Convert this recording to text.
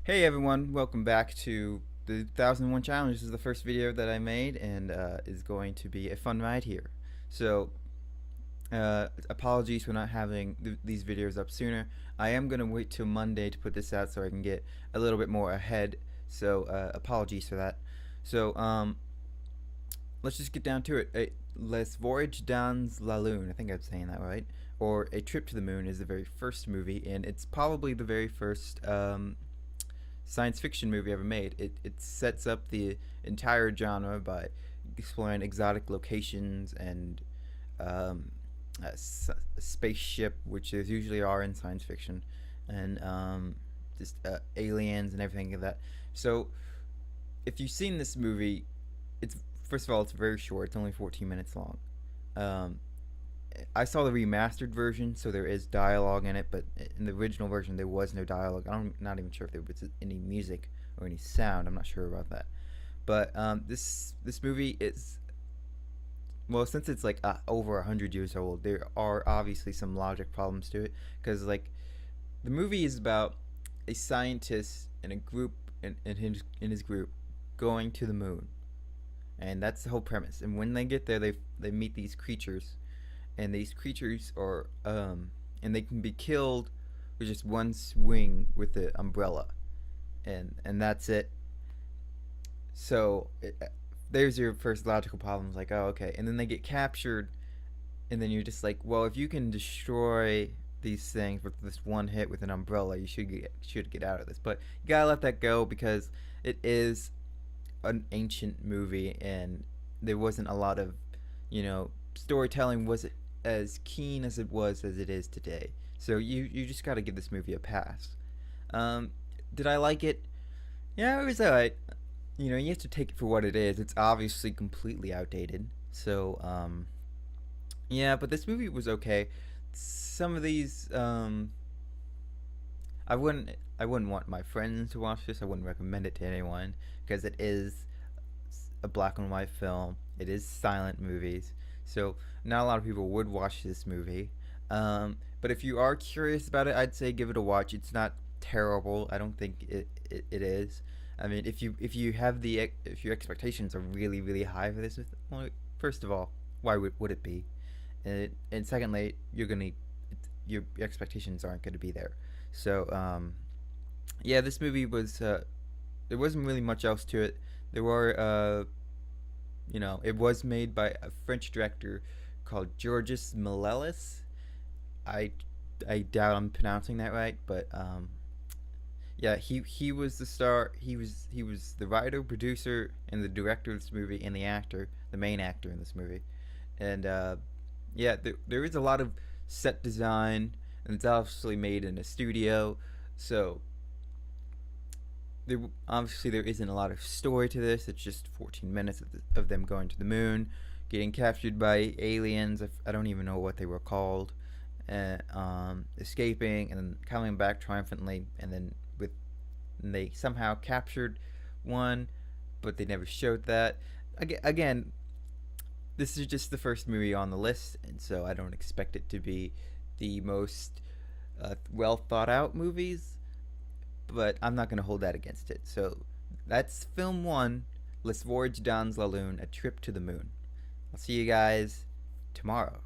Hey everyone, welcome back to the 1001 Challenge. This is the first video that I made and is going to be a fun ride here. So, apologies for not having these videos up sooner. I am going to wait till Monday to put this out so I can get a little bit more ahead. So, apologies for that. So, let's just get down to it. Les Voyage dans la Lune, I think I'm saying that right. Or A Trip to the Moon is the very first movie, and it's probably the very first science fiction movie ever made. It sets up the entire genre by exploring exotic locations and a spaceship, which there usually are in science fiction, and just aliens and everything like that. So, if you've seen this movie, it's first of all it's very short. It's only 14 minutes long. Um, I saw the remastered version, so there is dialogue in it, but in the original version there was no dialogue. I'm not even sure if there was any music or any sound. I'm not sure about that. But this movie is, well, since it's like over 100 years old, there are obviously some logic problems to it because like the movie is about a scientist in a group in his group going to the moon, and that's the whole premise. And when they get there, they meet these creatures, and these creatures are and they can be killed with just one swing with the umbrella, and that's it. So there's your first logical problem. It's like, oh, okay, and then they get captured, and then you're just like, well, if you can destroy these things with this one hit with an umbrella, you should get out of this. But you gotta let that go because it is an ancient movie, and there wasn't a lot of, storytelling was as keen as it is today. So you just got to give this movie a pass. Did I like it? Yeah, it was alright. You have to take it for what it is. It's obviously completely outdated. So yeah, but this movie was okay. Some of these I wouldn't want my friends to watch this. I wouldn't recommend it to anyone because it is a black and white film. It is silent movies, so not a lot of people would watch this movie. But if you are curious about it, I'd say give it a watch. It's not terrible. I don't think it is. I mean, if your expectations are really really high for this, well, first of all, why would it be? And secondly, your expectations aren't going to be there. So yeah, this movie was there wasn't really much else to it. There were it was made by a French director called Georges Méliès. I I doubt I'm pronouncing that right, but yeah, he was the star. He was the writer, producer, and the director of this movie, and the main actor in this movie. And yeah, there is a lot of set design, and it's obviously made in a studio, so there isn't a lot of story to this. It's just 14 minutes of them going to the moon, getting captured by aliens. I don't even know what they were called, and escaping and then coming back triumphantly, and they somehow captured one, but they never showed that. Again, this is just the first movie on the list, and so I don't expect it to be the most well thought out movies, but I'm not going to hold that against it. So that's film one, Les Voyage dans la Lune, A Trip to the Moon. I'll see you guys tomorrow.